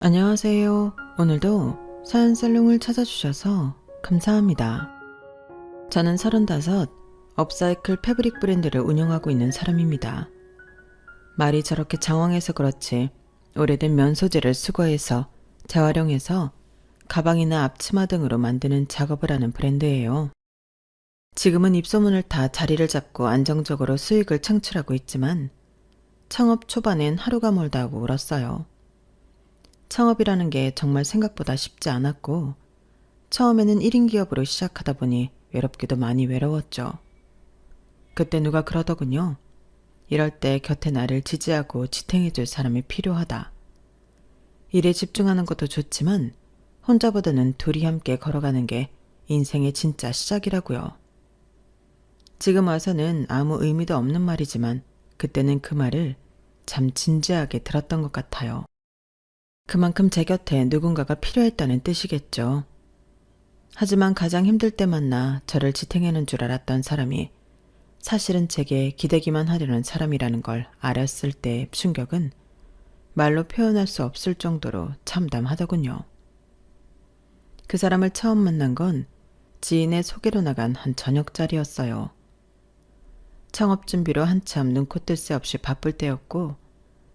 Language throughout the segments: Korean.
안녕하세요. 오늘도 사연살롱을 찾아주셔서 감사합니다. 저는 35, 업사이클 패브릭 브랜드를 운영하고 있는 사람입니다. 말이 저렇게 장황해서 그렇지 오래된 면 소재를 수거해서 재활용해서 가방이나 앞치마 등으로 만드는 작업을 하는 브랜드예요. 지금은 입소문을 타 자리를 잡고 안정적으로 수익을 창출하고 있지만 창업 초반엔 하루가 멀다 하고 울었어요. 창업이라는 게 정말 생각보다 쉽지 않았고 처음에는 1인 기업으로 시작하다 보니 외롭기도 많이 외로웠죠. 그때 누가 그러더군요. 이럴 때 곁에 나를 지지하고 지탱해줄 사람이 필요하다. 일에 집중하는 것도 좋지만 혼자보다는 둘이 함께 걸어가는 게 인생의 진짜 시작이라고요. 지금 와서는 아무 의미도 없는 말이지만 그때는 그 말을 참 진지하게 들었던 것 같아요. 그만큼 제 곁에 누군가가 필요했다는 뜻이겠죠. 하지만 가장 힘들 때 만나 저를 지탱하는 줄 알았던 사람이 사실은 제게 기대기만 하려는 사람이라는 걸 알았을 때의 충격은 말로 표현할 수 없을 정도로 참담하더군요. 그 사람을 처음 만난 건 지인의 소개로 나간 한 저녁자리였어요. 창업 준비로 한참 눈코 뜰 새 없이 바쁠 때였고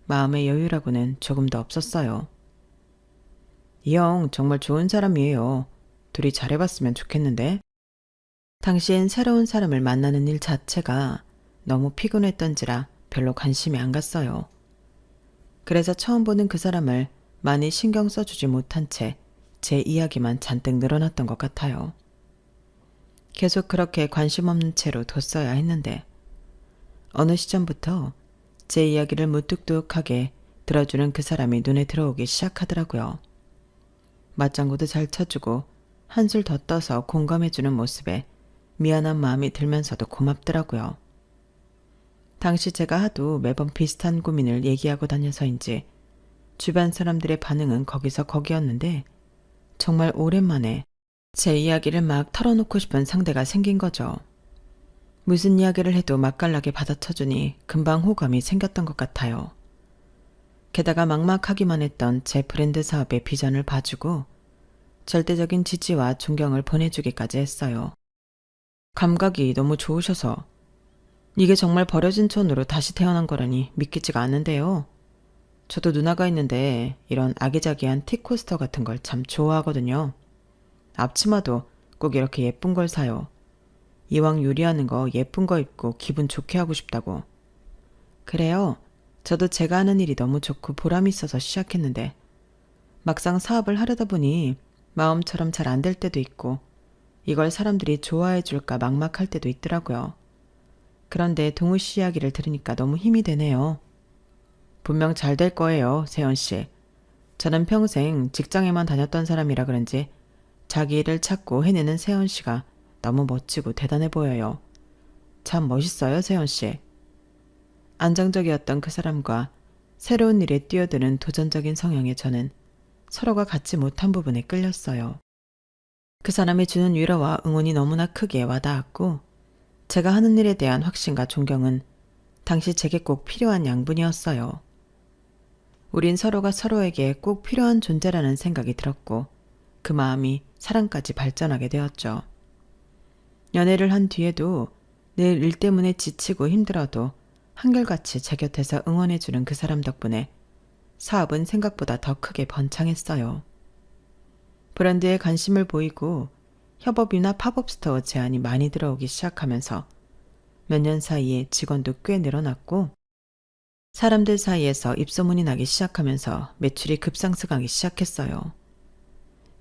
마음의 여유라고는 조금도 없었어요. 이 형 정말 좋은 사람이에요. 둘이 잘해봤으면 좋겠는데. 당시엔 새로운 사람을 만나는 일 자체가 너무 피곤했던지라 별로 관심이 안 갔어요. 그래서 처음 보는 그 사람을 많이 신경 써주지 못한 채 제 이야기만 잔뜩 늘어났던 것 같아요. 계속 그렇게 관심 없는 채로 뒀어야 했는데 어느 시점부터 제 이야기를 무뚝뚝하게 들어주는 그 사람이 눈에 들어오기 시작하더라고요. 맞장구도 잘 쳐주고 한술 더 떠서 공감해주는 모습에 미안한 마음이 들면서도 고맙더라고요. 당시 제가 하도 매번 비슷한 고민을 얘기하고 다녀서인지 주변 사람들의 반응은 거기서 거기였는데 정말 오랜만에 제 이야기를 막 털어놓고 싶은 상대가 생긴 거죠. 무슨 이야기를 해도 맛깔나게 받아쳐주니 금방 호감이 생겼던 것 같아요. 게다가 막막하기만 했던 제 브랜드 사업의 비전을 봐주고 절대적인 지지와 존경을 보내주기까지 했어요. 감각이 너무 좋으셔서 이게 정말 버려진 천으로 다시 태어난 거라니 믿기지가 않는데요. 저도 누나가 있는데 이런 아기자기한 티코스터 같은 걸 참 좋아하거든요. 앞치마도 꼭 이렇게 예쁜 걸 사요. 이왕 요리하는 거 예쁜 거 입고 기분 좋게 하고 싶다고. 그래요. 저도 제가 하는 일이 너무 좋고 보람이 있어서 시작했는데 막상 사업을 하려다 보니 마음처럼 잘 안 될 때도 있고 이걸 사람들이 좋아해 줄까 막막할 때도 있더라고요. 그런데 동우 씨 이야기를 들으니까 너무 힘이 되네요. 분명 잘 될 거예요, 세연 씨. 저는 평생 직장에만 다녔던 사람이라 그런지 자기 일을 찾고 해내는 세연 씨가 너무 멋지고 대단해 보여요. 참 멋있어요, 세연 씨. 안정적이었던 그 사람과 새로운 일에 뛰어드는 도전적인 성향의 저는 서로가 갖지 못한 부분에 끌렸어요. 그 사람이 주는 위로와 응원이 너무나 크게 와닿았고 제가 하는 일에 대한 확신과 존경은 당시 제게 꼭 필요한 양분이었어요. 우린 서로가 서로에게 꼭 필요한 존재라는 생각이 들었고 그 마음이 사랑까지 발전하게 되었죠. 연애를 한 뒤에도 늘 일 때문에 지치고 힘들어도 한결같이 제 곁에서 응원해주는 그 사람 덕분에 사업은 생각보다 더 크게 번창했어요. 브랜드에 관심을 보이고 협업이나 팝업 스토어 제안이 많이 들어오기 시작하면서 몇 년 사이에 직원도 꽤 늘어났고 사람들 사이에서 입소문이 나기 시작하면서 매출이 급상승하기 시작했어요.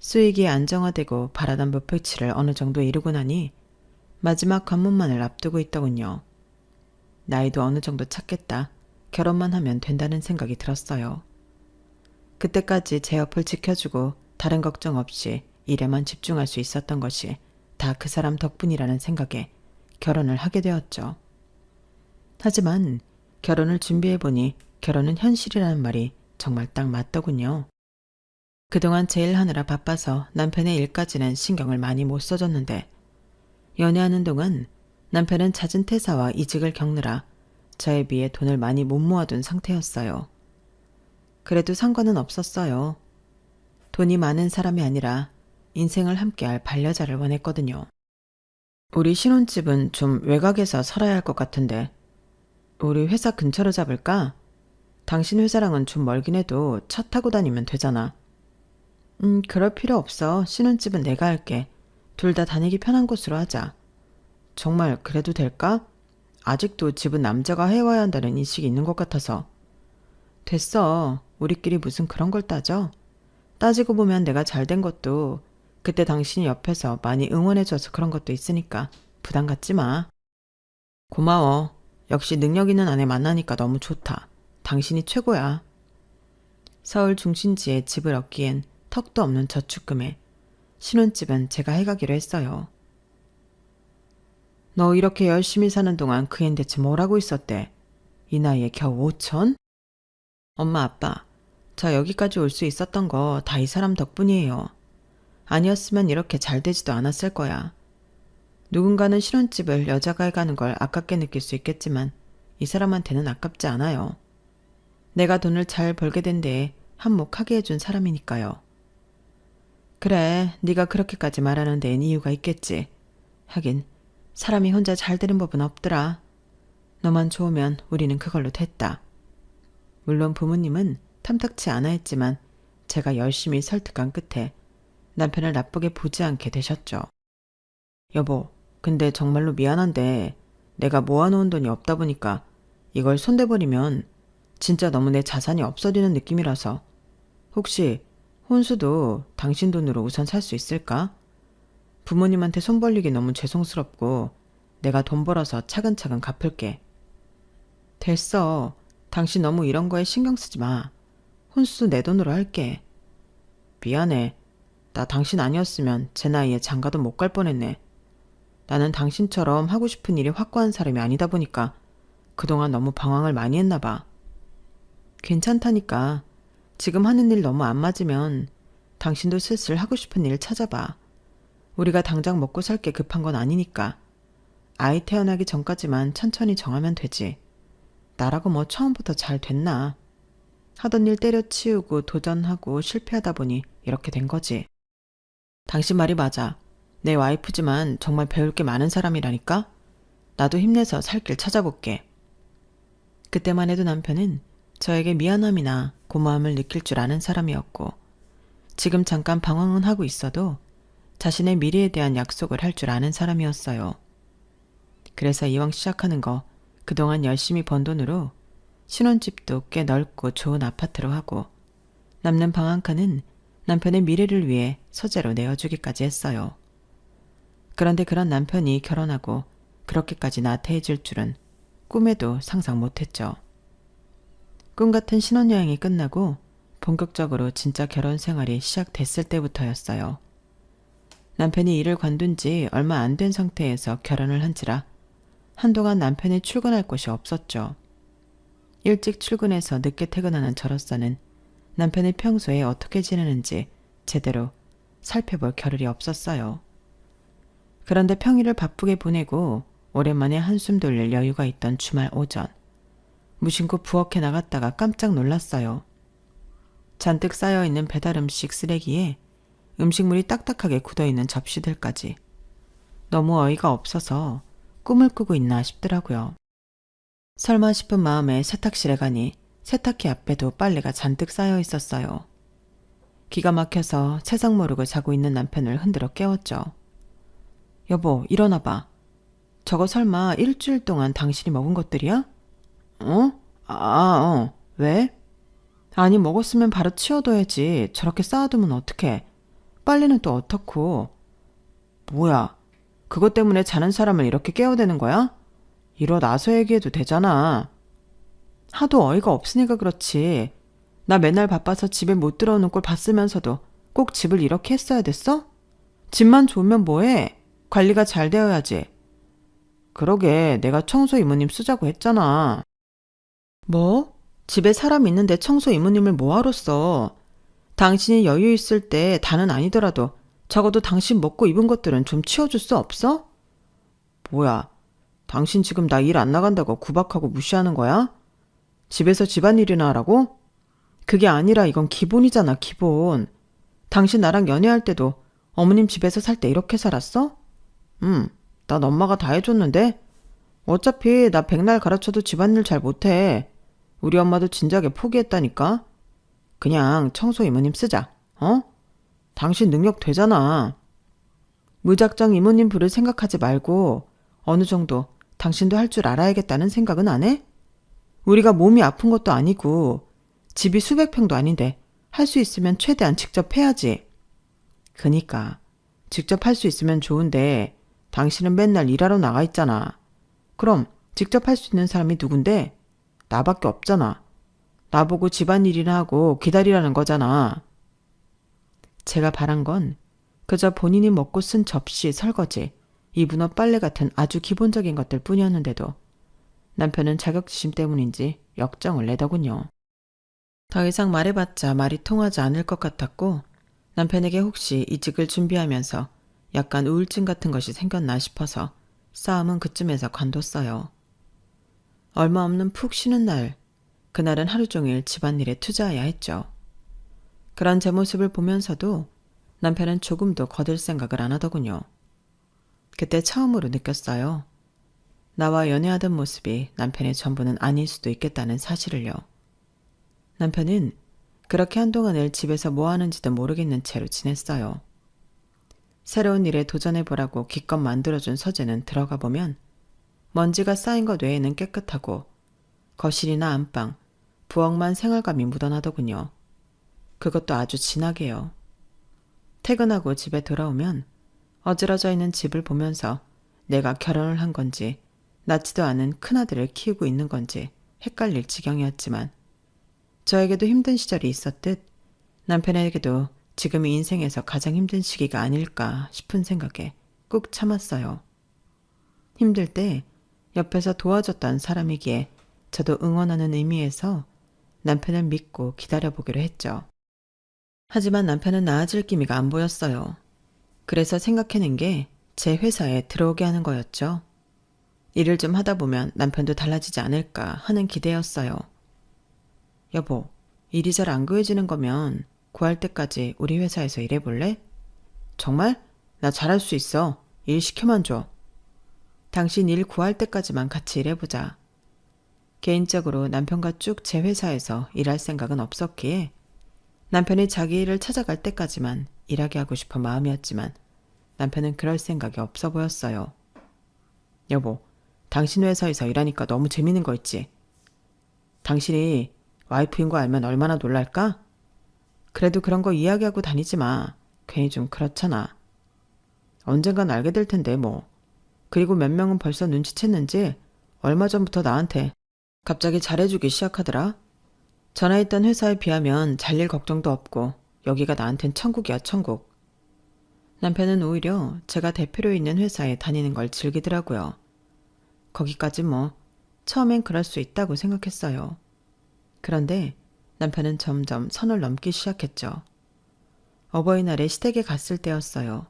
수익이 안정화되고 바라던 목표치를 어느 정도 이루고 나니 마지막 관문만을 앞두고 있더군요. 나이도 어느 정도 찼겠다. 결혼만 하면 된다는 생각이 들었어요. 그때까지 제 옆을 지켜주고 다른 걱정 없이 일에만 집중할 수 있었던 것이 다 그 사람 덕분이라는 생각에 결혼을 하게 되었죠. 하지만 결혼을 준비해보니 결혼은 현실이라는 말이 정말 딱 맞더군요. 그동안 제 일 하느라 바빠서 남편의 일까지는 신경을 많이 못 써줬는데 연애하는 동안 남편은 잦은 퇴사와 이직을 겪느라 저에 비해 돈을 많이 못 모아둔 상태였어요. 그래도 상관은 없었어요. 돈이 많은 사람이 아니라 인생을 함께할 반려자를 원했거든요. 우리 신혼집은 좀 외곽에서 살아야 할 것 같은데 우리 회사 근처로 잡을까? 당신 회사랑은 좀 멀긴 해도 차 타고 다니면 되잖아. 그럴 필요 없어. 신혼집은 내가 할게. 둘 다 다니기 편한 곳으로 하자. 정말 그래도 될까? 아직도 집은 남자가 해와야 한다는 인식이 있는 것 같아서. 됐어. 우리끼리 무슨 그런 걸 따져? 따지고 보면 내가 잘 된 것도 그때 당신이 옆에서 많이 응원해줘서 그런 것도 있으니까 부담 갖지 마. 고마워. 역시 능력 있는 아내 만나니까 너무 좋다. 당신이 최고야. 서울 중심지에 집을 얻기엔 턱도 없는 저축금에 신혼집은 제가 해가기로 했어요. 너 이렇게 열심히 사는 동안 그 앤 대체 뭘 하고 있었대? 이 나이에 겨우 5천? 엄마 아빠, 저 여기까지 올 수 있었던 거 다 이 사람 덕분이에요. 아니었으면 이렇게 잘 되지도 않았을 거야. 누군가는 신혼집을 여자가 해가는 걸 아깝게 느낄 수 있겠지만 이 사람한테는 아깝지 않아요. 내가 돈을 잘 벌게 된 데에 한몫하게 해준 사람이니까요. 그래, 네가 그렇게까지 말하는 데엔 이유가 있겠지. 하긴 사람이 혼자 잘 되는 법은 없더라. 너만 좋으면 우리는 그걸로 됐다. 물론 부모님은 탐탁치 않아 했지만 제가 열심히 설득한 끝에 남편을 나쁘게 보지 않게 되셨죠. 여보, 근데 정말로 미안한데 내가 모아놓은 돈이 없다 보니까 이걸 손대버리면 진짜 너무 내 자산이 없어지는 느낌이라서 혹시 혼수도 당신 돈으로 우선 살 수 있을까? 부모님한테 손 벌리기 너무 죄송스럽고 내가 돈 벌어서 차근차근 갚을게. 됐어. 당신 너무 이런 거에 신경 쓰지 마. 혼수 내 돈으로 할게. 미안해. 나 당신 아니었으면 제 나이에 장가도 못 갈 뻔했네. 나는 당신처럼 하고 싶은 일이 확고한 사람이 아니다 보니까 그동안 너무 방황을 많이 했나 봐. 괜찮다니까. 지금 하는 일 너무 안 맞으면 당신도 슬슬 하고 싶은 일 찾아봐. 우리가 당장 먹고 살 게 급한 건 아니니까. 아이 태어나기 전까지만 천천히 정하면 되지. 나라고 뭐 처음부터 잘 됐나. 하던 일 때려치우고 도전하고 실패하다 보니 이렇게 된 거지. 당신 말이 맞아. 내 와이프지만 정말 배울 게 많은 사람이라니까? 나도 힘내서 살 길 찾아볼게. 그때만 해도 남편은 저에게 미안함이나 고마움을 느낄 줄 아는 사람이었고 지금 잠깐 방황은 하고 있어도 자신의 미래에 대한 약속을 할 줄 아는 사람이었어요. 그래서 이왕 시작하는 거 그동안 열심히 번 돈으로 신혼집도 꽤 넓고 좋은 아파트로 하고 남는 방 한 칸은 남편의 미래를 위해 소재로 내어주기까지 했어요. 그런데 그런 남편이 결혼하고 그렇게까지 나태해질 줄은 꿈에도 상상 못했죠. 꿈 같은 신혼여행이 끝나고 본격적으로 진짜 결혼 생활이 시작됐을 때부터였어요. 남편이 일을 관둔 지 얼마 안 된 상태에서 결혼을 한지라 한동안 남편이 출근할 곳이 없었죠. 일찍 출근해서 늦게 퇴근하는 저로서는 남편이 평소에 어떻게 지내는지 제대로 살펴볼 겨를이 없었어요. 그런데 평일을 바쁘게 보내고 오랜만에 한숨 돌릴 여유가 있던 주말 오전, 무심코 부엌에 나갔다가 깜짝 놀랐어요. 잔뜩 쌓여있는 배달음식 쓰레기에 음식물이 딱딱하게 굳어있는 접시들까지. 너무 어이가 없어서 꿈을 꾸고 있나 싶더라고요. 설마 싶은 마음에 세탁실에 가니 세탁기 앞에도 빨래가 잔뜩 쌓여 있었어요. 기가 막혀서 세상 모르고 자고 있는 남편을 흔들어 깨웠죠. 여보, 일어나봐. 저거 설마 일주일 동안 당신이 먹은 것들이야? 왜? 아니, 먹었으면 바로 치워둬야지. 저렇게 쌓아두면 어떡해. 빨래는 또 어떻고. 뭐야, 그것 때문에 자는 사람을 이렇게 깨워대는 거야? 일어나서 얘기해도 되잖아. 하도 어이가 없으니까 그렇지. 나 맨날 바빠서 집에 못 들어오는 꼴 봤으면서도 꼭 집을 이렇게 했어야 됐어? 집만 좋으면 뭐해? 관리가 잘 되어야지. 그러게, 내가 청소 이모님 쓰자고 했잖아. 뭐? 집에 사람 있는데 청소 이모님을 뭐하러 써? 당신이 여유 있을 때 다는 아니더라도 적어도 당신 먹고 입은 것들은 좀 치워줄 수 없어? 뭐야, 당신 지금 나 일 안 나간다고 구박하고 무시하는 거야? 집에서 집안일이나 하라고? 그게 아니라 이건 기본이잖아, 기본. 당신 나랑 연애할 때도 어머님 집에서 살 때 이렇게 살았어? 난 엄마가 다 해줬는데? 어차피 나 백날 가르쳐도 집안일 잘 못해. 우리 엄마도 진작에 포기했다니까? 그냥 청소 이모님 쓰자. 어? 당신 능력 되잖아. 무작정 이모님 부를 생각하지 말고 어느 정도 당신도 할 줄 알아야겠다는 생각은 안 해? 우리가 몸이 아픈 것도 아니고 집이 수백 평도 아닌데 할 수 있으면 최대한 직접 해야지. 그니까 직접 할 수 있으면 좋은데 당신은 맨날 일하러 나가 있잖아. 그럼 직접 할 수 있는 사람이 누군데? 나밖에 없잖아. 나보고 집안일이나 하고 기다리라는 거잖아. 제가 바란 건 그저 본인이 먹고 쓴 접시, 설거지, 이불, 빨래 같은 아주 기본적인 것들 뿐이었는데도 남편은 자격지심 때문인지 역정을 내더군요. 더 이상 말해봤자 말이 통하지 않을 것 같았고 남편에게 혹시 이직을 준비하면서 약간 우울증 같은 것이 생겼나 싶어서 싸움은 그쯤에서 관뒀어요. 얼마 없는 푹 쉬는 날, 그날은 하루 종일 집안일에 투자해야 했죠. 그런 제 모습을 보면서도 남편은 조금도 거들 생각을 안 하더군요. 그때 처음으로 느꼈어요. 나와 연애하던 모습이 남편의 전부는 아닐 수도 있겠다는 사실을요. 남편은 그렇게 한동안을 집에서 뭐 하는지도 모르겠는 채로 지냈어요. 새로운 일에 도전해보라고 기껏 만들어준 서재는 들어가 보면 먼지가 쌓인 것 외에는 깨끗하고 거실이나 안방, 부엌만 생활감이 묻어나더군요. 그것도 아주 진하게요. 퇴근하고 집에 돌아오면 어지러져 있는 집을 보면서 내가 결혼을 한 건지 낳지도 않은 큰아들을 키우고 있는 건지 헷갈릴 지경이었지만 저에게도 힘든 시절이 있었듯 남편에게도 지금이 인생에서 가장 힘든 시기가 아닐까 싶은 생각에 꾹 참았어요. 힘들 때 옆에서 도와줬던 사람이기에 저도 응원하는 의미에서 남편을 믿고 기다려보기로 했죠. 하지만 남편은 나아질 기미가 안 보였어요. 그래서 생각해낸 게 제 회사에 들어오게 하는 거였죠. 일을 좀 하다 보면 남편도 달라지지 않을까 하는 기대였어요. 여보, 일이 잘 안 구해지는 거면 구할 때까지 우리 회사에서 일해볼래? 정말? 나 잘할 수 있어. 일 시켜만 줘. 당신 일 구할 때까지만 같이 일해보자. 개인적으로 남편과 쭉 제 회사에서 일할 생각은 없었기에 남편이 자기 일을 찾아갈 때까지만 일하게 하고 싶은 마음이었지만 남편은 그럴 생각이 없어 보였어요. 여보, 당신 회사에서 일하니까 너무 재밌는 거 있지? 당신이 와이프인 거 알면 얼마나 놀랄까? 그래도 그런 거 이야기하고 다니지 마. 괜히 좀 그렇잖아. 언젠간 알게 될 텐데 뭐. 그리고 몇 명은 벌써 눈치챘는지 얼마 전부터 나한테 갑자기 잘해주기 시작하더라. 전에 있던 회사에 비하면 잘릴 걱정도 없고 여기가 나한텐 천국이야, 천국. 남편은 오히려 제가 대표로 있는 회사에 다니는 걸 즐기더라고요. 거기까지 뭐 처음엔 그럴 수 있다고 생각했어요. 그런데 남편은 점점 선을 넘기 시작했죠. 어버이날에 시댁에 갔을 때였어요.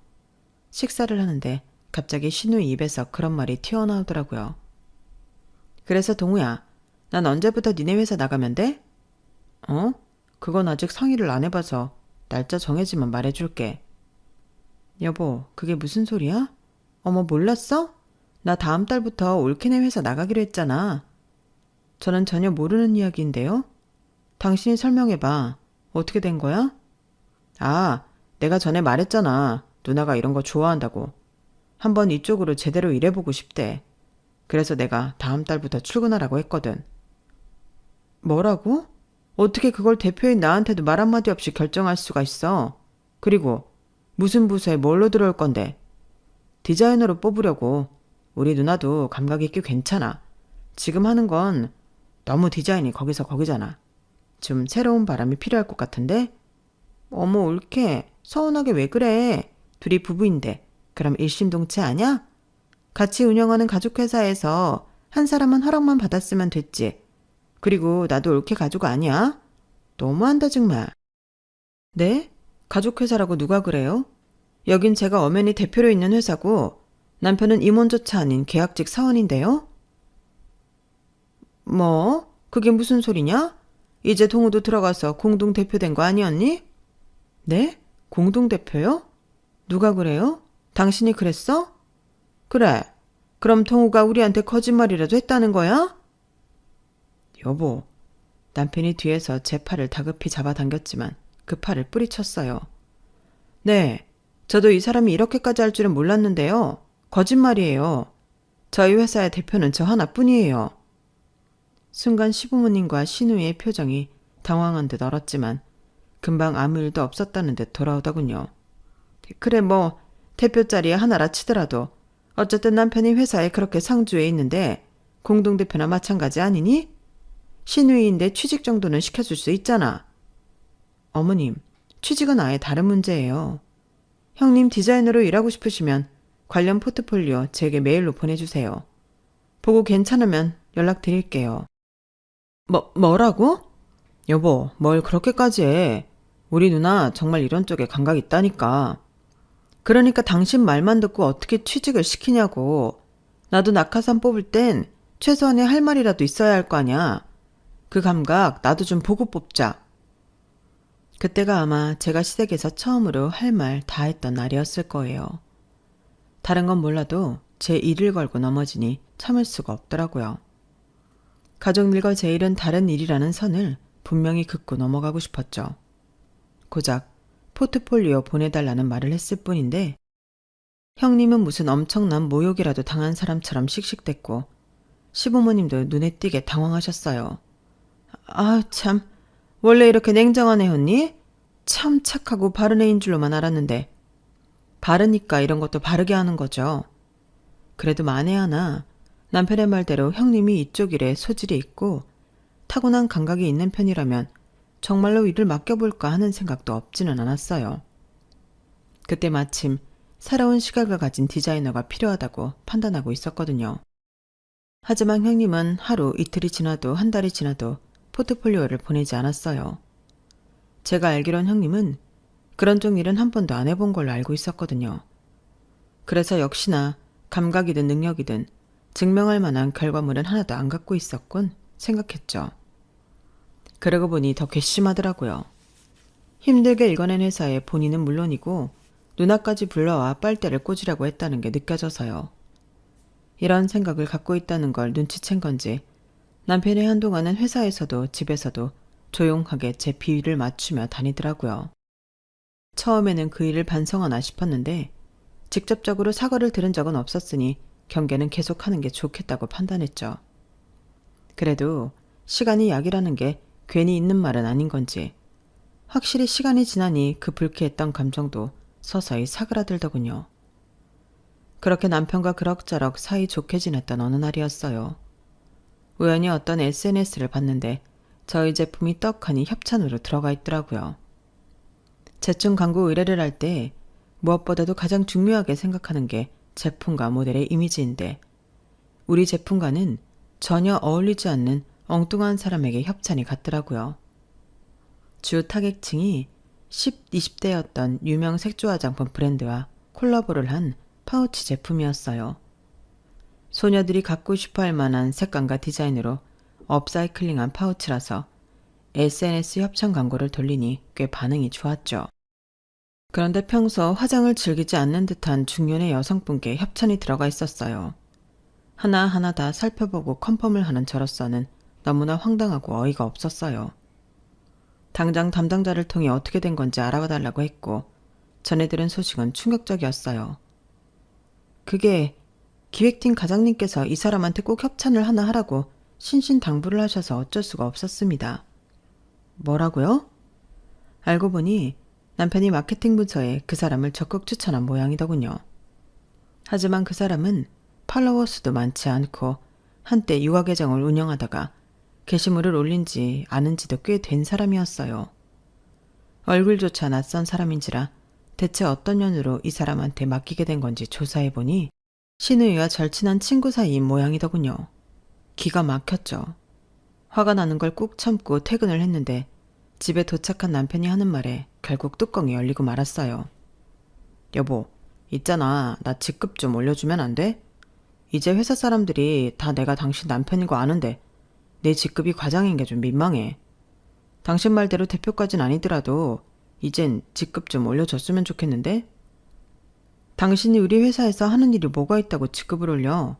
식사를 하는데 갑자기 신우이 입에서 그런 말이 튀어나오더라고요. 그래서 동우야, 난 언제부터 니네 회사 나가면 돼? 어? 그건 아직 상의를 안 해봐서 날짜 정해지면 말해줄게. 여보, 그게 무슨 소리야? 어머, 몰랐어? 나 다음 달부터 올케네 회사 나가기로 했잖아. 저는 전혀 모르는 이야기인데요. 당신이 설명해봐. 어떻게 된 거야? 아, 내가 전에 말했잖아. 누나가 이런 거 좋아한다고. 한번 이쪽으로 제대로 일해보고 싶대. 그래서 내가 다음 달부터 출근하라고 했거든. 뭐라고? 어떻게 그걸 대표인 나한테도 말 한마디 없이 결정할 수가 있어? 그리고 무슨 부서에 뭘로 들어올 건데? 디자이너로 뽑으려고. 우리 누나도 감각이 꽤 괜찮아. 지금 하는 건 너무 디자인이 거기서 거기잖아. 좀 새로운 바람이 필요할 것 같은데? 어머, 올케. 서운하게 왜 그래? 둘이 부부인데 그럼 일심동체 아냐? 같이 운영하는 가족회사에서 한 사람은 허락만 받았으면 됐지. 그리고 나도 올케 가족 아니야? 너무한다 정말. 네? 가족회사라고 누가 그래요? 여긴 제가 엄연히 대표로 있는 회사고 남편은 임원조차 아닌 계약직 사원인데요? 뭐? 그게 무슨 소리냐? 이제 동우도 들어가서 공동대표 된 거 아니었니? 네? 공동대표요? 누가 그래요? 당신이 그랬어? 그래. 그럼 동우가 우리한테 거짓말이라도 했다는 거야? 여보, 남편이 뒤에서 제 팔을 다급히 잡아당겼지만 그 팔을 뿌리쳤어요. 네, 저도 이 사람이 이렇게까지 할 줄은 몰랐는데요. 거짓말이에요. 저희 회사의 대표는 저 하나뿐이에요. 순간 시부모님과 시누이의 표정이 당황한 듯 얼었지만 금방 아무 일도 없었다는 듯 돌아오더군요. 그래 뭐 대표 자리에 하나라 치더라도 어쨌든 남편이 회사에 그렇게 상주해 있는데 공동대표나 마찬가지 아니니? 시누이인데 취직 정도는 시켜줄 수 있잖아. 어머님, 취직은 아예 다른 문제예요. 형님 디자이너로 일하고 싶으시면 관련 포트폴리오 제게 메일로 보내주세요. 보고 괜찮으면 연락드릴게요. 뭐라고? 여보, 뭘 그렇게까지 해. 우리 누나 정말 이런 쪽에 감각 있다니까. 그러니까 당신 말만 듣고 어떻게 취직을 시키냐고. 나도 낙하산 뽑을 땐 최소한의 할 말이라도 있어야 할 거 아냐. 그 감각 나도 좀 보고 뽑자. 그때가 아마 제가 시댁에서 처음으로 할 말 다 했던 날이었을 거예요. 다른 건 몰라도 제 일을 걸고 넘어지니 참을 수가 없더라고요. 가족 일과 제 일은 다른 일이라는 선을 분명히 긋고 넘어가고 싶었죠. 고작 포트폴리오 보내달라는 말을 했을 뿐인데 형님은 무슨 엄청난 모욕이라도 당한 사람처럼 씩씩댔고 시부모님도 눈에 띄게 당황하셨어요. 아 참, 원래 이렇게 냉정한 애였니? 참 착하고 바른 애인 줄로만 알았는데. 바르니까 이런 것도 바르게 하는 거죠. 그래도 만에 하나 남편의 말대로 형님이 이쪽 일에 소질이 있고 타고난 감각이 있는 편이라면 정말로 일을 맡겨볼까 하는 생각도 없지는 않았어요. 그때 마침 새로운 시각을 가진 디자이너가 필요하다고 판단하고 있었거든요. 하지만 형님은 하루 이틀이 지나도 한 달이 지나도 포트폴리오를 보내지 않았어요. 제가 알기론 형님은 그런 쪽 일은 한 번도 안 해본 걸로 알고 있었거든요. 그래서 역시나 감각이든 능력이든 증명할 만한 결과물은 하나도 안 갖고 있었군 생각했죠. 그러고 보니 더 괘씸하더라고요. 힘들게 읽어낸 회사에 본인은 물론이고 누나까지 불러와 빨대를 꽂으려고 했다는 게 느껴져서요. 이런 생각을 갖고 있다는 걸 눈치챈 건지 남편이 한동안은 회사에서도 집에서도 조용하게 제 비위를 맞추며 다니더라고요. 처음에는 그 일을 반성하나 싶었는데 직접적으로 사과를 들은 적은 없었으니 경계는 계속하는 게 좋겠다고 판단했죠. 그래도 시간이 약이라는 게 괜히 있는 말은 아닌 건지 확실히 시간이 지나니 그 불쾌했던 감정도 서서히 사그라들더군요. 그렇게 남편과 그럭저럭 사이 좋게 지냈던 어느 날이었어요. 우연히 어떤 SNS를 봤는데 저희 제품이 떡하니 협찬으로 들어가 있더라고요. 제품 광고 의뢰를 할 때 무엇보다도 가장 중요하게 생각하는 게 제품과 모델의 이미지인데 우리 제품과는 전혀 어울리지 않는 엉뚱한 사람에게 협찬이 갔더라고요. 주 타겟층이 10, 20대였던 유명 색조 화장품 브랜드와 콜라보를 한 파우치 제품이었어요. 소녀들이 갖고 싶어 할 만한 색감과 디자인으로 업사이클링한 파우치라서 SNS 협찬 광고를 돌리니 꽤 반응이 좋았죠. 그런데 평소 화장을 즐기지 않는 듯한 중년의 여성분께 협찬이 들어가 있었어요. 하나하나 다 살펴보고 컨펌을 하는 저로서는 너무나 황당하고 어이가 없었어요. 당장 담당자를 통해 어떻게 된 건지 알아봐 달라고 했고 전해 들은 소식은 충격적이었어요. 그게 기획팀 과장님께서 이 사람한테 꼭 협찬을 하나 하라고 신신당부를 하셔서 어쩔 수가 없었습니다. 뭐라고요? 알고 보니 남편이 마케팅 부서에 그 사람을 적극 추천한 모양이더군요. 하지만 그 사람은 팔로워 수도 많지 않고 한때 유아 계정을 운영하다가 게시물을 올린 지 아는 지도 꽤 된 사람이었어요. 얼굴조차 낯선 사람인지라 대체 어떤 연유로 이 사람한테 맡기게 된 건지 조사해보니 신우이와 절친한 친구 사이인 모양이더군요. 기가 막혔죠. 화가 나는 걸 꾹 참고 퇴근을 했는데 집에 도착한 남편이 하는 말에 결국 뚜껑이 열리고 말았어요. 여보, 있잖아. 나 직급 좀 올려주면 안 돼? 이제 회사 사람들이 다 내가 당신 남편인 거 아는데 내 직급이 과장인 게 좀 민망해. 당신 말대로 대표까진 아니더라도 이젠 직급 좀 올려줬으면 좋겠는데? 당신이 우리 회사에서 하는 일이 뭐가 있다고 직급을 올려?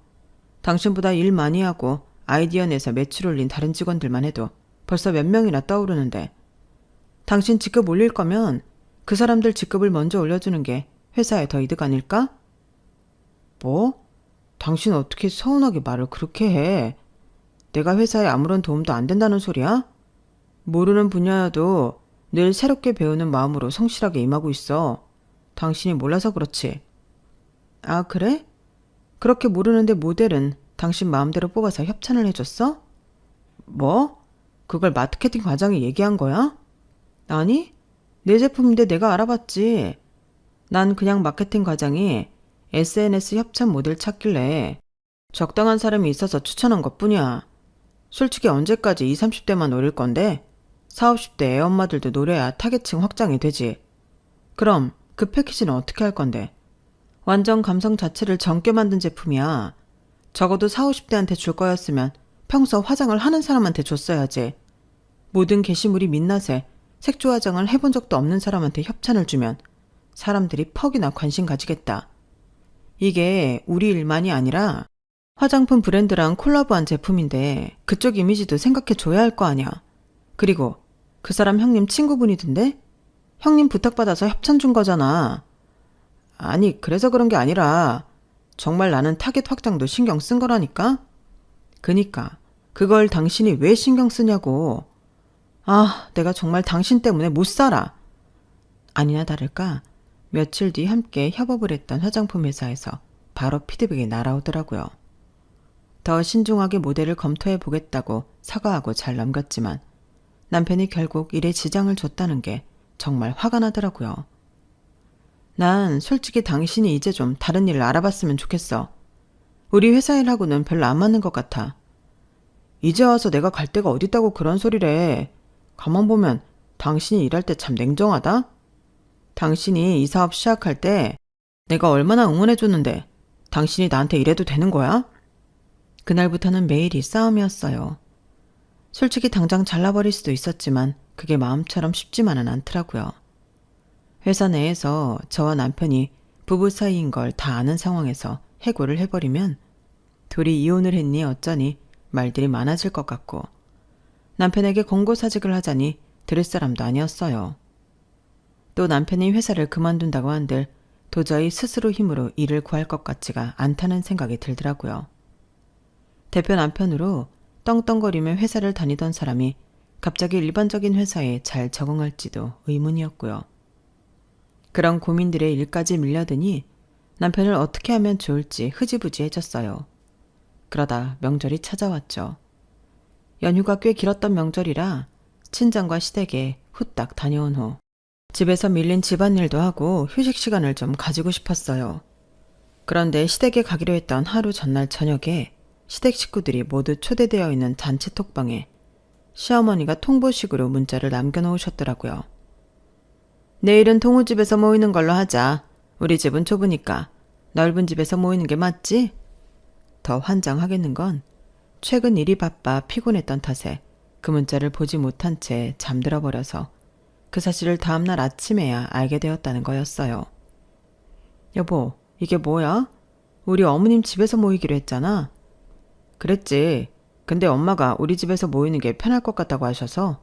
당신보다 일 많이 하고 아이디어 내서 매출 올린 다른 직원들만 해도 벌써 몇 명이나 떠오르는데, 당신 직급 올릴 거면 그 사람들 직급을 먼저 올려주는 게 회사에 더 이득 아닐까? 뭐? 당신 어떻게 서운하게 말을 그렇게 해? 내가 회사에 아무런 도움도 안 된다는 소리야? 모르는 분야여도 늘 새롭게 배우는 마음으로 성실하게 임하고 있어. 당신이 몰라서 그렇지. 아, 그래? 그렇게 모르는데 모델은 당신 마음대로 뽑아서 협찬을 해줬어? 뭐? 그걸 마케팅 과장이 얘기한 거야? 아니, 내 제품인데 내가 알아봤지. 난 그냥 마케팅 과장이 SNS 협찬 모델 찾길래 적당한 사람이 있어서 추천한 것뿐이야. 솔직히 언제까지 20, 30대만 노릴 건데 40, 50대 애 엄마들도 노려야 타겟층 확장이 되지. 그럼 그 패키지는 어떻게 할 건데? 완전 감성 자체를 젊게 만든 제품이야. 적어도 40, 50대한테 줄 거였으면 평소 화장을 하는 사람한테 줬어야지. 모든 게시물이 민낯에 색조 화장을 해본 적도 없는 사람한테 협찬을 주면 사람들이 퍽이나 관심 가지겠다. 이게 우리 일만이 아니라 화장품 브랜드랑 콜라보한 제품인데 그쪽 이미지도 생각해 줘야 할 거 아니야. 그리고 그 사람 형님 친구분이던데? 형님 부탁받아서 협찬 준 거잖아. 아니, 그래서 그런 게 아니라 정말 나는 타겟 확장도 신경 쓴 거라니까? 그니까 그걸 당신이 왜 신경 쓰냐고. 아, 내가 정말 당신 때문에 못 살아. 아니나 다를까 며칠 뒤 함께 협업을 했던 화장품 회사에서 바로 피드백이 날아오더라고요. 더 신중하게 모델을 검토해 보겠다고 사과하고 잘 넘겼지만 남편이 결국 일에 지장을 줬다는 게 정말 화가 나더라고요. 난 솔직히 당신이 이제 좀 다른 일을 알아봤으면 좋겠어. 우리 회사 일하고는 별로 안 맞는 것 같아. 이제 와서 내가 갈 데가 어딨다고 그런 소리래. 가만 보면 당신이 일할 때 참 냉정하다? 당신이 이 사업 시작할 때 내가 얼마나 응원해줬는데 당신이 나한테 이래도 되는 거야? 그날부터는 매일이 싸움이었어요. 솔직히 당장 잘라버릴 수도 있었지만 그게 마음처럼 쉽지만은 않더라고요. 회사 내에서 저와 남편이 부부 사이인 걸 다 아는 상황에서 해고를 해버리면 둘이 이혼을 했니 어쩌니 말들이 많아질 것 같고, 남편에게 권고사직을 하자니 들을 사람도 아니었어요. 또 남편이 회사를 그만둔다고 한들 도저히 스스로 힘으로 일을 구할 것 같지가 않다는 생각이 들더라고요. 대표 남편으로 떵떵거리며 회사를 다니던 사람이 갑자기 일반적인 회사에 잘 적응할지도 의문이었고요. 그런 고민들에 일까지 밀려드니 남편을 어떻게 하면 좋을지 흐지부지해졌어요. 그러다 명절이 찾아왔죠. 연휴가 꽤 길었던 명절이라 친정과 시댁에 후딱 다녀온 후 집에서 밀린 집안일도 하고 휴식 시간을 좀 가지고 싶었어요. 그런데 시댁에 가기로 했던 하루 전날 저녁에 시댁 식구들이 모두 초대되어 있는 잔치 톡방에 시어머니가 통보식으로 문자를 남겨놓으셨더라고요. 내일은 동우집에서 모이는 걸로 하자. 우리 집은 좁으니까 넓은 집에서 모이는 게 맞지? 더 환장하겠는 건 최근 일이 바빠 피곤했던 탓에 그 문자를 보지 못한 채 잠들어 버려서 그 사실을 다음날 아침에야 알게 되었다는 거였어요. 여보, 이게 뭐야? 우리 어머님 집에서 모이기로 했잖아. 그랬지. 근데 엄마가 우리 집에서 모이는 게 편할 것 같다고 하셔서.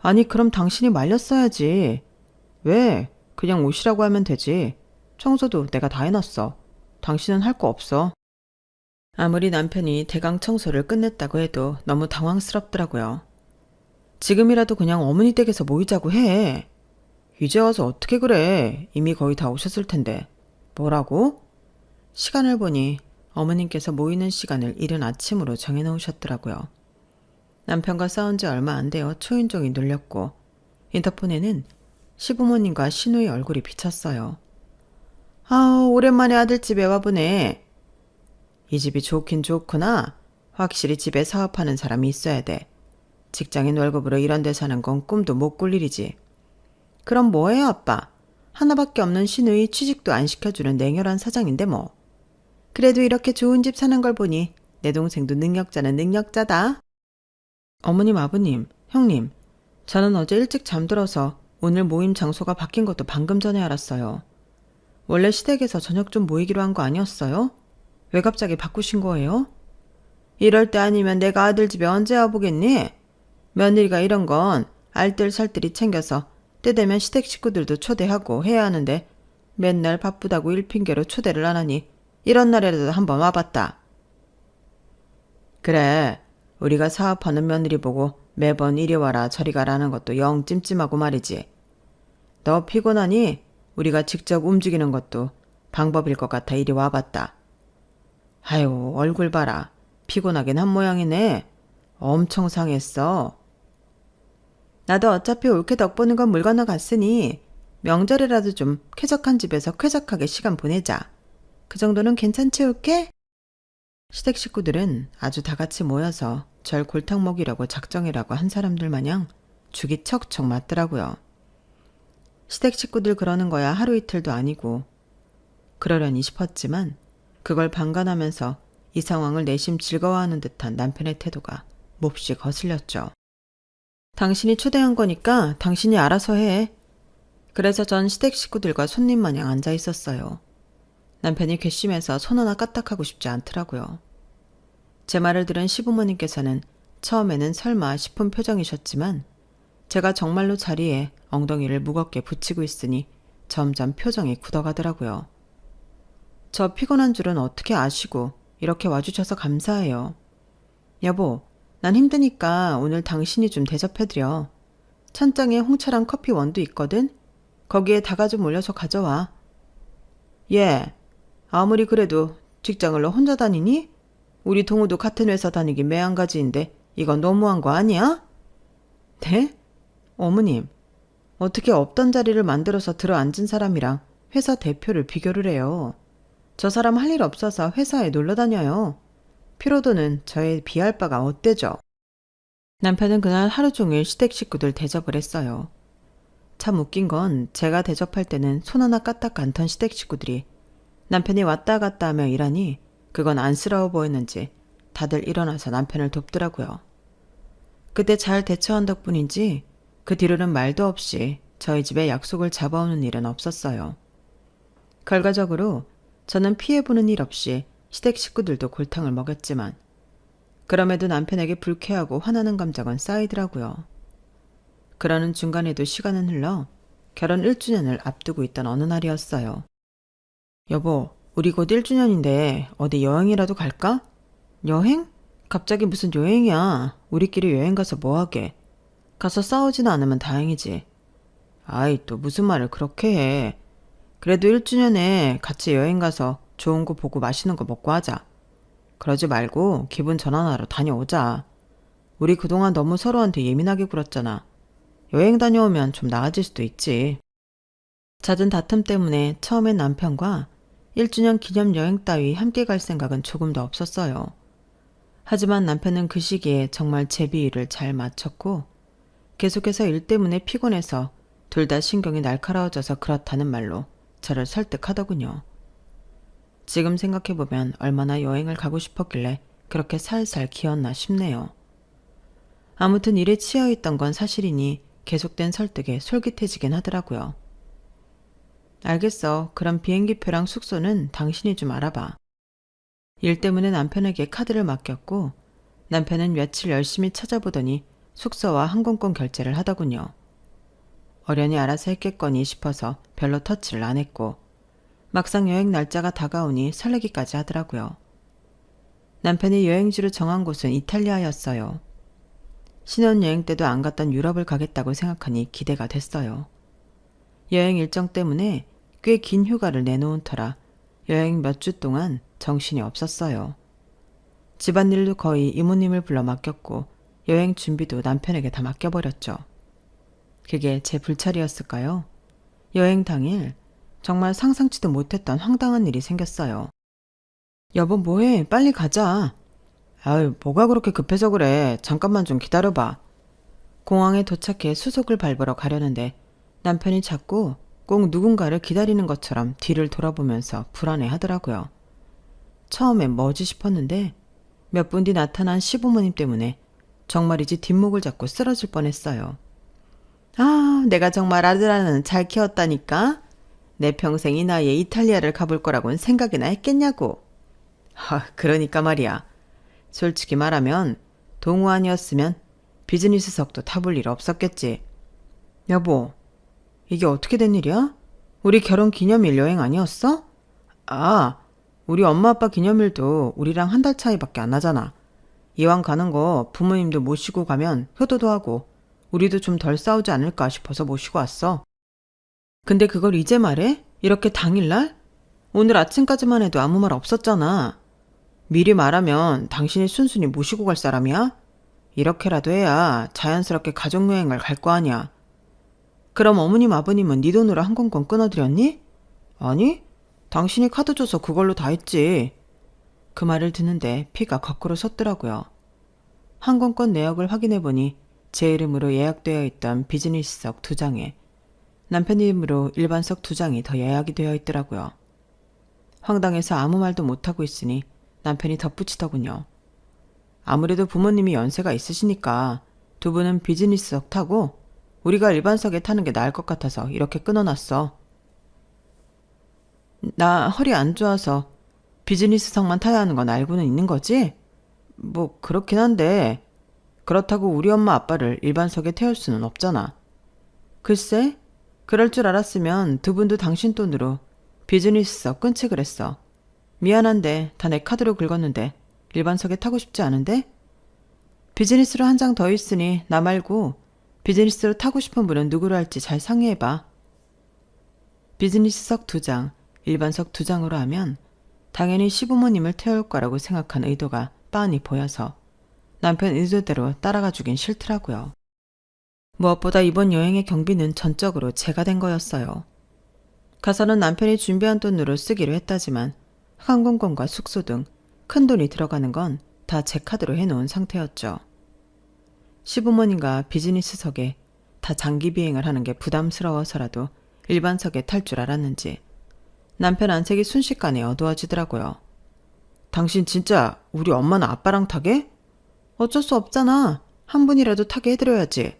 아니, 그럼 당신이 말렸어야지. 왜? 그냥 오시라고 하면 되지. 청소도 내가 다 해놨어. 당신은 할 거 없어. 아무리 남편이 대강 청소를 끝냈다고 해도 너무 당황스럽더라고요. 지금이라도 그냥 어머니 댁에서 모이자고 해. 이제 와서 어떻게 그래. 이미 거의 다 오셨을 텐데. 뭐라고? 시간을 보니 어머님께서 모이는 시간을 이른 아침으로 정해놓으셨더라고요. 남편과 싸운 지 얼마 안 되어 초인종이 눌렸고 인터폰에는 시부모님과 시누이 얼굴이 비쳤어요. 아우, 오랜만에 아들집에 와보네. 이 집이 좋긴 좋구나. 확실히 집에 사업하는 사람이 있어야 돼. 직장인 월급으로 이런 데 사는 건 꿈도 못 꿀 일이지. 그럼 뭐해요, 아빠? 하나밖에 없는 시누이 취직도 안 시켜주는 냉혈한 사장인데 뭐. 그래도 이렇게 좋은 집 사는 걸 보니 내 동생도 능력자는 능력자다. 어머님, 아버님, 형님, 저는 어제 일찍 잠들어서 오늘 모임 장소가 바뀐 것도 방금 전에 알았어요. 원래 시댁에서 저녁 좀 모이기로 한 거 아니었어요? 왜 갑자기 바꾸신 거예요? 이럴 때 아니면 내가 아들 집에 언제 와보겠니? 며느리가 이런 건 알뜰살뜰히 챙겨서 때 되면 시댁 식구들도 초대하고 해야 하는데 맨날 바쁘다고 일 핑계로 초대를 안 하니 이런 날에라도 한번 와봤다. 그래, 우리가 사업하는 며느리 보고 매번 이리 와라 저리 가라는 것도 영 찜찜하고 말이지. 너 피곤하니 우리가 직접 움직이는 것도 방법일 것 같아 이리 와봤다. 아유, 얼굴 봐라. 피곤하긴 한 모양이네. 엄청 상했어. 나도 어차피 올케 덕보는 건 물 건너 갔으니 명절이라도 좀 쾌적한 집에서 쾌적하게 시간 보내자. 그 정도는 괜찮지 올케? 시댁 식구들은 아주 다 같이 모여서 절 골탕 먹이려고 작정이라고 한 사람들 마냥 죽이 척척 맞더라고요. 시댁 식구들 그러는 거야 하루 이틀도 아니고 그러려니 싶었지만 그걸 방관하면서 이 상황을 내심 즐거워하는 듯한 남편의 태도가 몹시 거슬렸죠. 당신이 초대한 거니까 당신이 알아서 해. 그래서 전 시댁 식구들과 손님 마냥 앉아 있었어요. 남편이 괘씸해서 손 하나 까딱하고 싶지 않더라고요. 제 말을 들은 시부모님께서는 처음에는 설마 싶은 표정이셨지만 제가 정말로 자리에 엉덩이를 무겁게 붙이고 있으니 점점 표정이 굳어가더라고요. 저 피곤한 줄은 어떻게 아시고 이렇게 와주셔서 감사해요. 여보, 난 힘드니까 오늘 당신이 좀 대접해드려. 찬장에 홍차랑 커피 원두 있거든? 거기에 다가 좀 올려서 가져와. 예, 아무리 그래도 직장을 너 혼자 다니니? 우리 동우도 같은 회사 다니기 매한가지인데 이건 너무한 거 아니야? 네? 어머님, 어떻게 없던 자리를 만들어서 들어앉은 사람이랑 회사 대표를 비교를 해요. 저 사람 할 일 없어서 회사에 놀러 다녀요. 피로도는 저에 비할 바가 어때죠? 남편은 그날 하루 종일 시댁 식구들 대접을 했어요. 참 웃긴 건 제가 대접할 때는 손 하나 까딱 않던 시댁 식구들이 남편이 왔다 갔다 하며 일하니 그건 안쓰러워 보였는지 다들 일어나서 남편을 돕더라고요. 그때 잘 대처한 덕분인지 그 뒤로는 말도 없이 저희 집에 약속을 잡아오는 일은 없었어요. 결과적으로 저는 피해보는 일 없이 시댁 식구들도 골탕을 먹였지만 그럼에도 남편에게 불쾌하고 화나는 감정은 쌓이더라고요. 그러는 중간에도 시간은 흘러 결혼 1주년을 앞두고 있던 어느 날이었어요. 여보, 우리 곧 1주년인데 어디 여행이라도 갈까? 여행? 갑자기 무슨 여행이야. 우리끼리 여행 가서 뭐하게. 가서 싸우지는 않으면 다행이지. 아이, 또 무슨 말을 그렇게 해. 그래도 1주년에 같이 여행 가서 좋은 거 보고 맛있는 거 먹고 하자. 그러지 말고 기분 전환하러 다녀오자. 우리 그동안 너무 서로한테 예민하게 굴었잖아. 여행 다녀오면 좀 나아질 수도 있지. 잦은 다툼 때문에 처음엔 남편과 1주년 기념 여행 따위 함께 갈 생각은 조금도 없었어요. 하지만 남편은 그 시기에 정말 제 비위를 잘 맞췄고 계속해서 일 때문에 피곤해서 둘 다 신경이 날카로워져서 그렇다는 말로 저를 설득하더군요. 지금 생각해보면 얼마나 여행을 가고 싶었길래 그렇게 살살 기었나 싶네요. 아무튼 일에 치여있던 건 사실이니 계속된 설득에 솔깃해지긴 하더라고요. 알겠어. 그럼 비행기표랑 숙소는 당신이 좀 알아봐. 일 때문에 남편에게 카드를 맡겼고 남편은 며칠 열심히 찾아보더니 숙소와 항공권 결제를 하더군요. 어련히 알아서 했겠거니 싶어서 별로 터치를 안 했고 막상 여행 날짜가 다가오니 설레기까지 하더라고요. 남편이 여행지로 정한 곳은 이탈리아였어요. 신혼여행 때도 안 갔던 유럽을 가겠다고 생각하니 기대가 됐어요. 여행 일정 때문에 꽤 긴 휴가를 내놓은 터라 여행 몇 주 동안 정신이 없었어요. 집안일도 거의 이모님을 불러 맡겼고 여행 준비도 남편에게 다 맡겨버렸죠. 그게 제 불찰이었을까요? 여행 당일 정말 상상치도 못했던 황당한 일이 생겼어요. 여보 뭐해? 빨리 가자. 아유, 뭐가 그렇게 급해서 그래. 잠깐만 좀 기다려봐. 공항에 도착해 수속을 밟으러 가려는데 남편이 자꾸 꼭 누군가를 기다리는 것처럼 뒤를 돌아보면서 불안해하더라고요. 처음엔 뭐지 싶었는데 몇 분 뒤 나타난 시부모님 때문에 정말이지 뒷목을 잡고 쓰러질 뻔했어요. 아, 내가 정말 아들 하나는 잘 키웠다니까. 내 평생 이 나이에 이탈리아를 가볼 거라고는 생각이나 했겠냐고. 그러니까 말이야. 솔직히 말하면 동우 아니었으면 비즈니스석도 타볼 일 없었겠지. 여보, 이게 어떻게 된 일이야? 우리 결혼 기념일 여행 아니었어? 아, 우리 엄마 아빠 기념일도 우리랑 한 달 차이밖에 안 나잖아. 이왕 가는 거 부모님도 모시고 가면 효도도 하고 우리도 좀 덜 싸우지 않을까 싶어서 모시고 왔어. 근데 그걸 이제 말해? 이렇게 당일날? 오늘 아침까지만 해도 아무 말 없었잖아. 미리 말하면 당신이 순순히 모시고 갈 사람이야? 이렇게라도 해야 자연스럽게 가족여행을 갈 거 아니야. 그럼 어머님 아버님은 네 돈으로 항공권 끊어드렸니? 아니, 당신이 카드 줘서 그걸로 다 했지. 그 말을 듣는데 피가 거꾸로 솟더라고요. 항공권 내역을 확인해보니 제 이름으로 예약되어 있던 비즈니스석 2장에 남편 이름으로 일반석 2장이 더 예약이 되어 있더라고요. 황당해서 아무 말도 못하고 있으니 남편이 덧붙이더군요. 아무래도 부모님이 연세가 있으시니까 두 분은 비즈니스석 타고 우리가 일반석에 타는 게 나을 것 같아서 이렇게 끊어놨어. 나 허리 안 좋아서 비즈니스석만 타야 하는 건 알고는 있는 거지? 뭐 그렇긴 한데 그렇다고 우리 엄마 아빠를 일반석에 태울 수는 없잖아. 글쎄, 그럴 줄 알았으면 두 분도 당신 돈으로 비즈니스석 끊지 그랬어. 미안한데 다 내 카드로 긁었는데 일반석에 타고 싶지 않은데? 비즈니스로 한 장 더 있으니 나 말고 비즈니스로 타고 싶은 분은 누구로 할지 잘 상의해봐. 비즈니스석 2장, 일반석 2장으로 하면 당연히 시부모님을 태울 거라고 생각한 의도가 빤히 보여서 남편 의도대로 따라가 주긴 싫더라고요. 무엇보다 이번 여행의 경비는 전적으로 제가 된 거였어요. 가서는 남편이 준비한 돈으로 쓰기로 했다지만 항공권과 숙소 등 큰 돈이 들어가는 건 다 제 카드로 해놓은 상태였죠. 시부모님과 비즈니스석에 다 장기 비행을 하는 게 부담스러워서라도 일반석에 탈 줄 알았는지 남편 안색이 순식간에 어두워지더라고요. 당신 진짜 우리 엄마나 아빠랑 타게? 어쩔 수 없잖아. 한 분이라도 타게 해드려야지.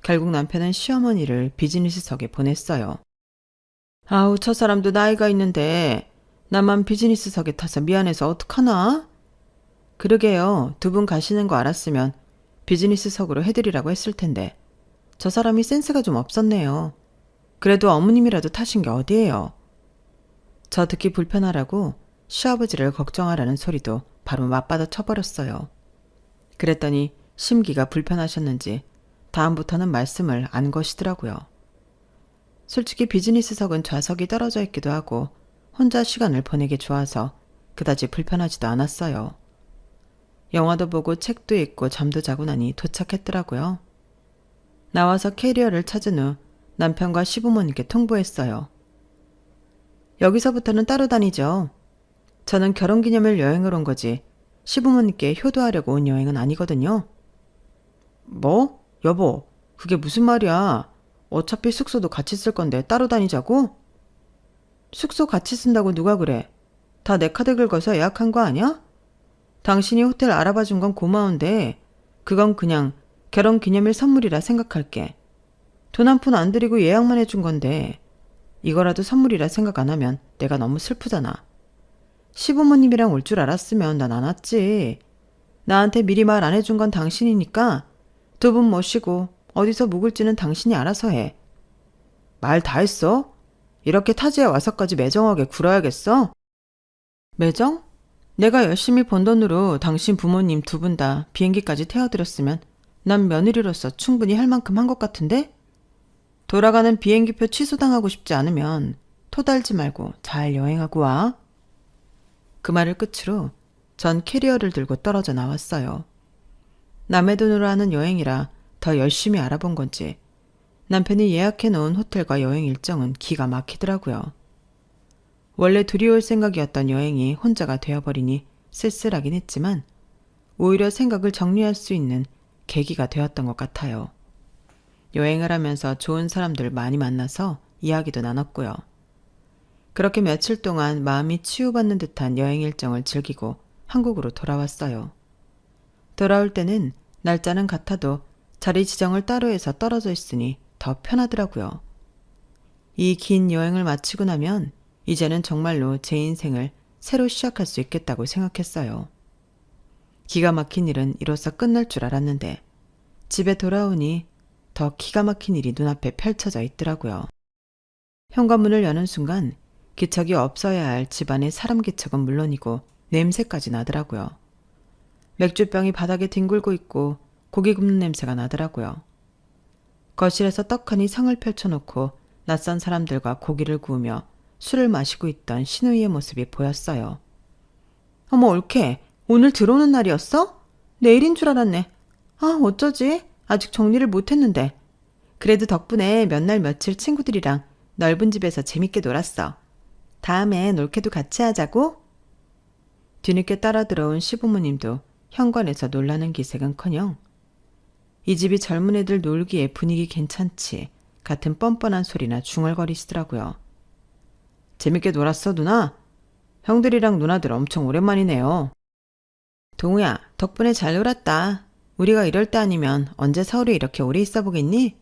결국 남편은 시어머니를 비즈니스석에 보냈어요. 아우, 저 사람도 나이가 있는데 나만 비즈니스석에 타서 미안해서 어떡하나? 그러게요. 두 분 가시는 거 알았으면 비즈니스석으로 해드리라고 했을 텐데 저 사람이 센스가 좀 없었네요. 그래도 어머님이라도 타신 게 어디예요? 저 듣기 불편하라고 시아버지를 걱정하라는 소리도 바로 맞받아 쳐버렸어요. 그랬더니 심기가 불편하셨는지 다음부터는 말씀을 안 거시더라고요. 솔직히 비즈니스석은 좌석이 떨어져 있기도 하고 혼자 시간을 보내기 좋아서 그다지 불편하지도 않았어요. 영화도 보고 책도 읽고 잠도 자고 나니 도착했더라고요. 나와서 캐리어를 찾은 후 남편과 시부모님께 통보했어요. 여기서부터는 따로 다니죠. 저는 결혼기념일 여행을 온 거지 시부모님께 효도하려고 온 여행은 아니거든요. 뭐? 여보, 그게 무슨 말이야? 어차피 숙소도 같이 쓸 건데 따로 다니자고? 숙소 같이 쓴다고 누가 그래? 다 내 카드 긁어서 예약한 거 아니야? 당신이 호텔 알아봐 준 건 고마운데 그건 그냥 결혼기념일 선물이라 생각할게. 돈 한 푼 안 들이고 예약만 해준 건데 이거라도 선물이라 생각 안 하면 내가 너무 슬프잖아. 시부모님이랑 올 줄 알았으면 난 안 왔지. 나한테 미리 말 안 해준 건 당신이니까 두 분 모시고 어디서 묵을지는 당신이 알아서 해. 말 다 했어? 이렇게 타지에 와서까지 매정하게 굴어야겠어? 매정? 내가 열심히 번 돈으로 당신 부모님 두 분 다 비행기까지 태워드렸으면 난 며느리로서 충분히 할 만큼 한 것 같은데? 돌아가는 비행기표 취소당하고 싶지 않으면 토달지 말고 잘 여행하고 와. 그 말을 끝으로 전 캐리어를 들고 떨어져 나왔어요. 남의 돈으로 하는 여행이라 더 열심히 알아본 건지 남편이 예약해 놓은 호텔과 여행 일정은 기가 막히더라고요. 원래 둘이 올 생각이었던 여행이 혼자가 되어버리니 쓸쓸하긴 했지만 오히려 생각을 정리할 수 있는 계기가 되었던 것 같아요. 여행을 하면서 좋은 사람들 많이 만나서 이야기도 나눴고요. 그렇게 며칠 동안 마음이 치유받는 듯한 여행 일정을 즐기고 한국으로 돌아왔어요. 돌아올 때는 날짜는 같아도 자리 지정을 따로 해서 떨어져 있으니 더 편하더라고요. 이 긴 여행을 마치고 나면 이제는 정말로 제 인생을 새로 시작할 수 있겠다고 생각했어요. 기가 막힌 일은 이로써 끝날 줄 알았는데 집에 돌아오니 더 기가 막힌 일이 눈앞에 펼쳐져 있더라고요. 현관문을 여는 순간 기척이 없어야 할 집안의 사람 기척은 물론이고 냄새까지 나더라고요. 맥주병이 바닥에 뒹굴고 있고 고기 굽는 냄새가 나더라고요. 거실에서 떡하니 상을 펼쳐놓고 낯선 사람들과 고기를 구우며 술을 마시고 있던 신우이의 모습이 보였어요. 어머 올케, 오늘 들어오는 날이었어? 내일인 줄 알았네. 아 어쩌지? 아직 정리를 못했는데. 그래도 덕분에 몇 날 며칠 친구들이랑 넓은 집에서 재밌게 놀았어. 다음에 놀케도 같이 하자고? 뒤늦게 따라 들어온 시부모님도 현관에서 놀라는 기색은커녕 이 집이 젊은 애들 놀기에 분위기 괜찮지 같은 뻔뻔한 소리나 중얼거리시더라고요. 재밌게 놀았어 누나? 형들이랑 누나들 엄청 오랜만이네요. 동우야, 덕분에 잘 놀았다. 우리가 이럴 때 아니면 언제 서울에 이렇게 오래 있어 보겠니?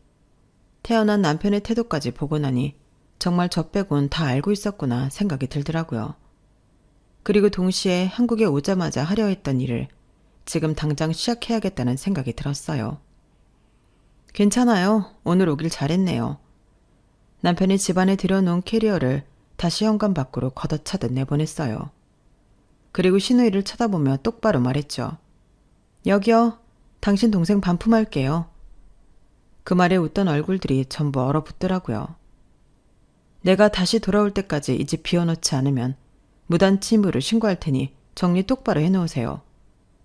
태어난 남편의 태도까지 보고 나니 정말 저 빼곤 다 알고 있었구나 생각이 들더라고요. 그리고 동시에 한국에 오자마자 하려 했던 일을 지금 당장 시작해야겠다는 생각이 들었어요. 괜찮아요. 오늘 오길 잘했네요. 남편이 집안에 들여놓은 캐리어를 다시 현관 밖으로 걷어차듯 내보냈어요. 그리고 신우이를 쳐다보며 똑바로 말했죠. 여기요. 당신 동생 반품할게요. 그 말에 웃던 얼굴들이 전부 얼어붙더라고요. 내가 다시 돌아올 때까지 이 집 비워놓지 않으면 무단 침입으로 신고할 테니 정리 똑바로 해놓으세요.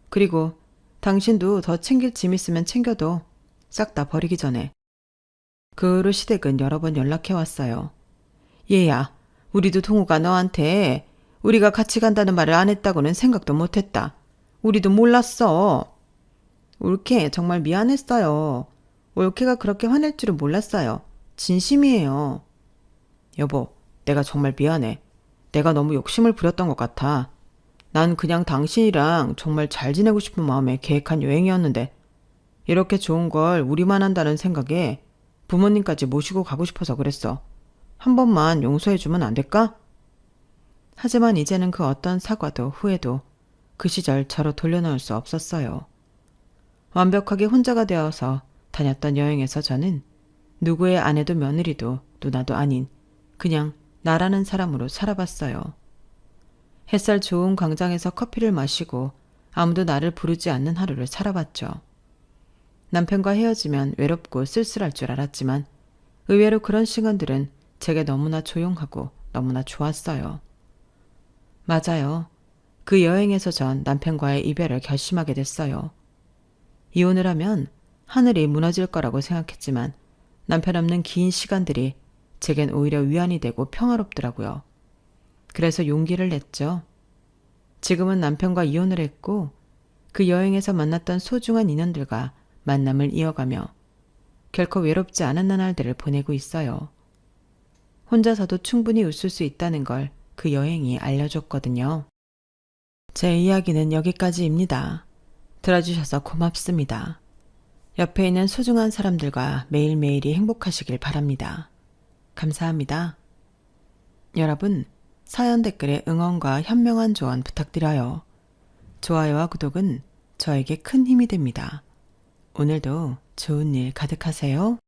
그리고 당신도 더 챙길 짐 있으면 챙겨도 싹 다 버리기 전에. 그 후로 시댁은 여러 번 연락해왔어요. 얘야, 우리도 동우가 너한테 우리가 같이 간다는 말을 안 했다고는 생각도 못했다. 우리도 몰랐어. 올케 정말 미안했어요. 올케가 그렇게 화낼 줄은 몰랐어요. 진심이에요. 여보, 내가 정말 미안해. 내가 너무 욕심을 부렸던 것 같아. 난 그냥 당신이랑 정말 잘 지내고 싶은 마음에 계획한 여행이었는데 이렇게 좋은 걸 우리만 한다는 생각에 부모님까지 모시고 가고 싶어서 그랬어. 한 번만 용서해주면 안 될까? 하지만 이제는 그 어떤 사과도 후회도 그 시절 저로 돌려놓을 수 없었어요. 완벽하게 혼자가 되어서 다녔던 여행에서 저는 누구의 아내도 며느리도 누나도 아닌 그냥 나라는 사람으로 살아봤어요. 햇살 좋은 광장에서 커피를 마시고 아무도 나를 부르지 않는 하루를 살아봤죠. 남편과 헤어지면 외롭고 쓸쓸할 줄 알았지만 의외로 그런 시간들은 제게 너무나 조용하고 너무나 좋았어요. 맞아요. 그 여행에서 전 남편과의 이별을 결심하게 됐어요. 이혼을 하면 하늘이 무너질 거라고 생각했지만 남편 없는 긴 시간들이 제겐 오히려 위안이 되고 평화롭더라고요. 그래서 용기를 냈죠. 지금은 남편과 이혼을 했고 그 여행에서 만났던 소중한 인연들과 만남을 이어가며 결코 외롭지 않은 나날들을 보내고 있어요. 혼자서도 충분히 웃을 수 있다는 걸 그 여행이 알려줬거든요. 제 이야기는 여기까지입니다. 들어주셔서 고맙습니다. 옆에 있는 소중한 사람들과 매일매일이 행복하시길 바랍니다. 감사합니다. 여러분, 사연 댓글에 응원과 현명한 조언 부탁드려요. 좋아요와 구독은 저에게 큰 힘이 됩니다. 오늘도 좋은 일 가득하세요.